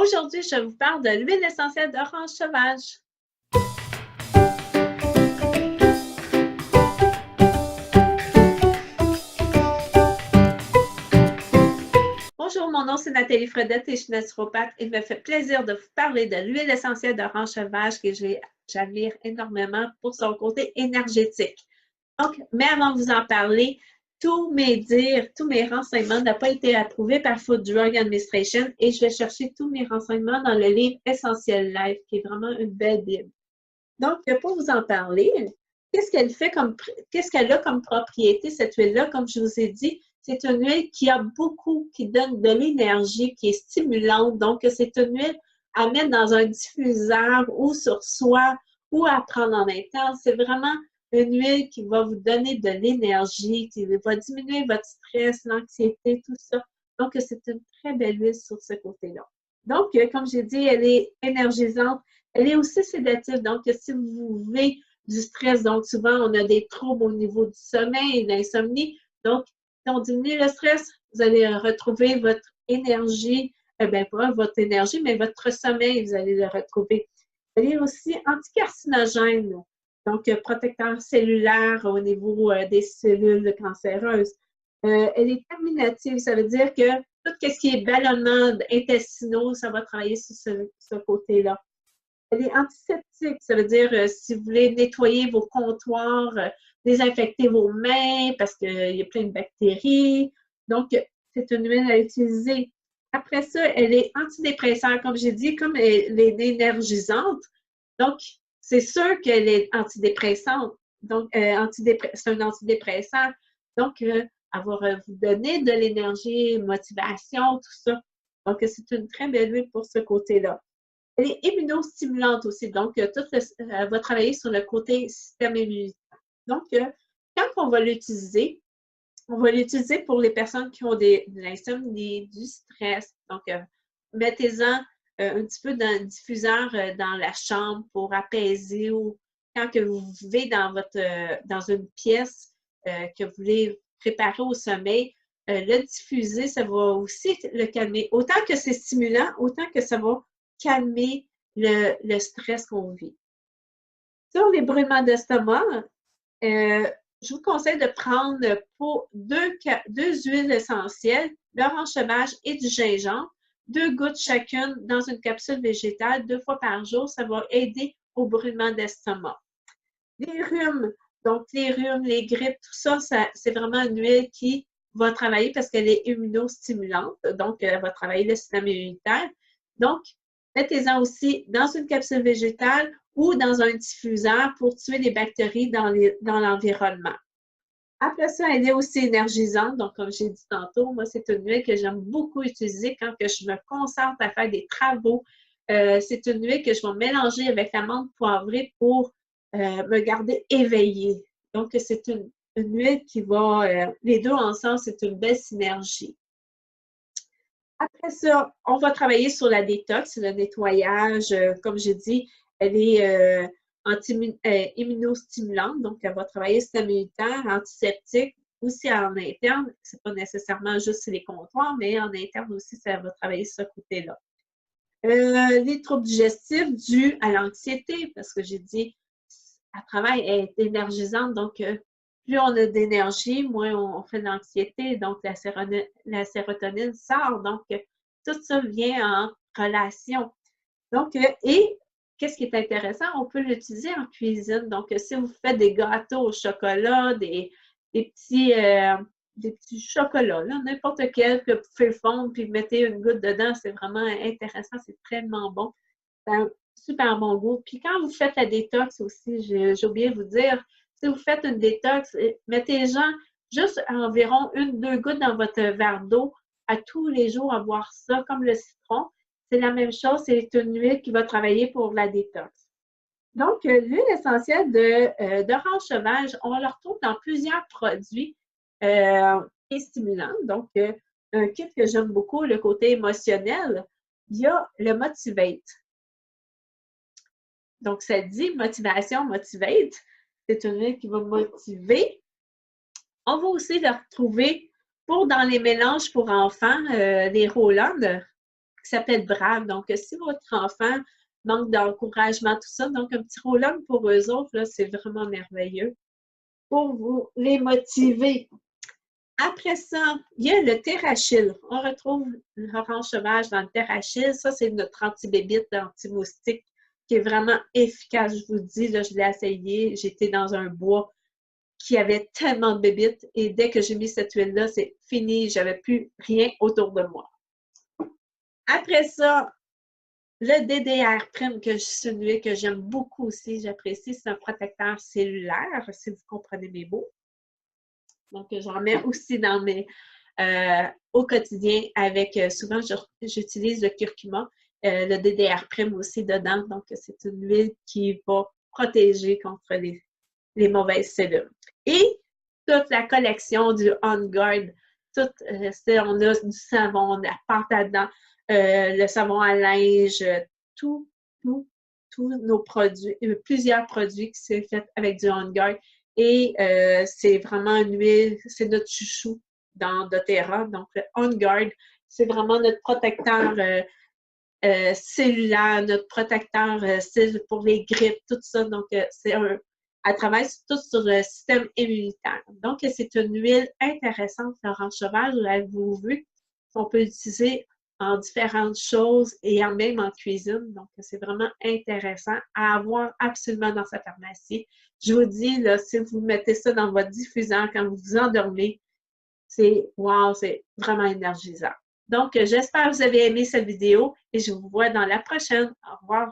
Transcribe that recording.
Aujourd'hui, je vous parle de l'huile essentielle d'orange sauvage. Bonjour, mon nom c'est Nathalie Fredette et je suis naturopathe. Il me fait plaisir de vous parler de l'huile essentielle d'orange sauvage que j'admire énormément pour son côté énergétique. Donc, mais avant de vous en parler, tous mes dires, tous mes renseignements n'ont pas été approuvés par Food Drug Administration et je vais chercher tous mes renseignements dans le livre Essentiel Life, qui est vraiment une belle Bible. Donc, pour vous en parler, qu'est-ce qu'elle a comme propriété, cette huile-là? Comme je vous ai dit, c'est une huile qui donne de l'énergie, qui est stimulante. Donc, c'est une huile à mettre dans un diffuseur ou sur soi ou à prendre en interne. C'est vraiment une huile qui va vous donner de l'énergie, qui va diminuer votre stress, l'anxiété, tout ça. Donc, c'est une très belle huile sur ce côté-là. Donc, comme j'ai dit, elle est énergisante. Elle est aussi sédative. Donc, si vous vivez du stress, donc souvent, on a des troubles au niveau du sommeil, l'insomnie. Donc, si on diminue le stress, vous allez retrouver votre énergie, pas votre énergie, mais votre sommeil, vous allez le retrouver. Elle est aussi anticarcinogène, donc protecteur cellulaire au niveau des cellules cancéreuses. Elle est terminative, ça veut dire que tout ce qui est ballonnement intestinaux, ça va travailler sur ce côté-là. Elle est antiseptique, ça veut dire si vous voulez nettoyer vos comptoirs, désinfecter vos mains parce qu'il y a plein de bactéries. Donc, c'est une huile à utiliser. Après ça, elle est antidépressante, comme j'ai dit, comme elle est énergisante. Donc, c'est sûr qu'elle est antidépressante. Donc, c'est un antidépresseur. Donc, elle va vous donner de l'énergie, motivation, tout ça. Donc, c'est une très belle huile pour ce côté-là. Elle est immunostimulante aussi, donc elle va travailler sur le côté système immunitaire. Donc, quand on va l'utiliser pour les personnes qui ont de l'insomnie, du stress. Donc, mettez-en un petit peu dans le diffuseur dans la chambre pour apaiser ou quand que vous vivez dans une pièce que vous voulez préparer au sommeil, le diffuser, ça va aussi le calmer. Autant que c'est stimulant, autant que ça va calmer le stress qu'on vit. Sur les brûlements d'estomac, je vous conseille de prendre pour deux huiles essentielles, l'orange sauvage et du gingembre, 2 gouttes chacune dans une capsule végétale 2 fois par jour. Ça va aider au brûlement d'estomac. Les rhumes, donc les rhumes, les grippes, tout ça, c'est vraiment une huile qui va travailler parce qu'elle est immunostimulante, donc elle va travailler le système immunitaire. Donc, mettez-en aussi dans une capsule végétale ou dans un diffuseur pour tuer les bactéries dans l'environnement. Après ça, elle est aussi énergisante. Donc, comme j'ai dit tantôt, moi, c'est une huile que j'aime beaucoup utiliser quand que je me concentre à faire des travaux. C'est une huile que je vais mélanger avec l'amande poivrée pour me garder éveillée. Donc, c'est une huile qui va, les deux ensemble, c'est une belle synergie. Après ça, on va travailler sur la détox, le nettoyage. Comme j'ai dit, elle est immunostimulante, donc elle va travailler le système immunitaire, antiseptique, aussi en interne. C'est pas nécessairement juste les comptoirs, mais en interne aussi, ça va travailler ce côté-là. Les troubles digestifs dus à l'anxiété, parce que j'ai dit, elle travaille, elle est énergisante, donc plus on a d'énergie, moins on fait de l'anxiété, donc la sérotonine sort. Donc, tout ça vient en relation. Donc, et qu'est-ce qui est intéressant? On peut l'utiliser en cuisine. Donc, si vous faites des gâteaux au chocolat, des petits chocolats, n'importe quel que vous pouvez fondre puis mettez une goutte dedans, c'est vraiment intéressant, c'est tellement bon. C'est un super bon goût. Puis quand vous faites la détox aussi, j'ai oublié de vous dire, si vous faites une détox, mettez-en juste environ 1-2 gouttes dans votre verre d'eau à tous les jours à boire ça, comme le citron. C'est la même chose, c'est une huile qui va travailler pour la détox. Donc, l'huile essentielle d'orange sauvage, on la retrouve dans plusieurs produits et stimulants. Donc, un kit que j'aime beaucoup, le côté émotionnel, il y a le Motivate. Donc, ça dit motivation, Motivate. C'est une huile qui va motiver. On va aussi le retrouver dans les mélanges pour enfants, les Roland, qui s'appelle Brave. Donc, si votre enfant manque d'encouragement, tout ça, donc un petit roll-on pour eux autres, là, c'est vraiment merveilleux pour vous les motiver. Après ça, il y a le Thérachil. On retrouve l'orange sauvage dans le Thérachil. Ça, c'est notre anti-bébite, anti-moustique, qui est vraiment efficace. Je vous dis, là, je l'ai essayé. J'étais dans un bois qui avait tellement de bébites et dès que j'ai mis cette huile-là, c'est fini. J'avais plus rien autour de moi. Après ça, le DDR Prime, c'est une huile que j'aime beaucoup aussi, j'apprécie. C'est un protecteur cellulaire, si vous comprenez mes mots. Donc, j'en mets aussi dans mes au quotidien avec, souvent, j'utilise le curcuma, le DDR Prime aussi dedans. Donc, c'est une huile qui va protéger contre les mauvaises cellules. Et toute la collection du On Guard, on a du savon, de la pâte à dents, le savon à linge, tous nos produits, plusieurs produits qui sont faits avec du On Guard. Et c'est vraiment une huile, c'est notre chouchou dans doTERRA. Donc, le On Guard, c'est vraiment notre protecteur cellulaire, notre protecteur pour les grippes, tout ça. Donc, elle travaille tout sur le système immunitaire. Donc, c'est une huile intéressante, l'orange sauvage. Avez-vous vu qu'on peut l'utiliser en différentes choses et même en cuisine. Donc, c'est vraiment intéressant à avoir absolument dans sa pharmacie. Je vous dis, là, si vous mettez ça dans votre diffuseur quand vous vous endormez, c'est wow, c'est vraiment énergisant. Donc, j'espère que vous avez aimé cette vidéo et je vous vois dans la prochaine. Au revoir.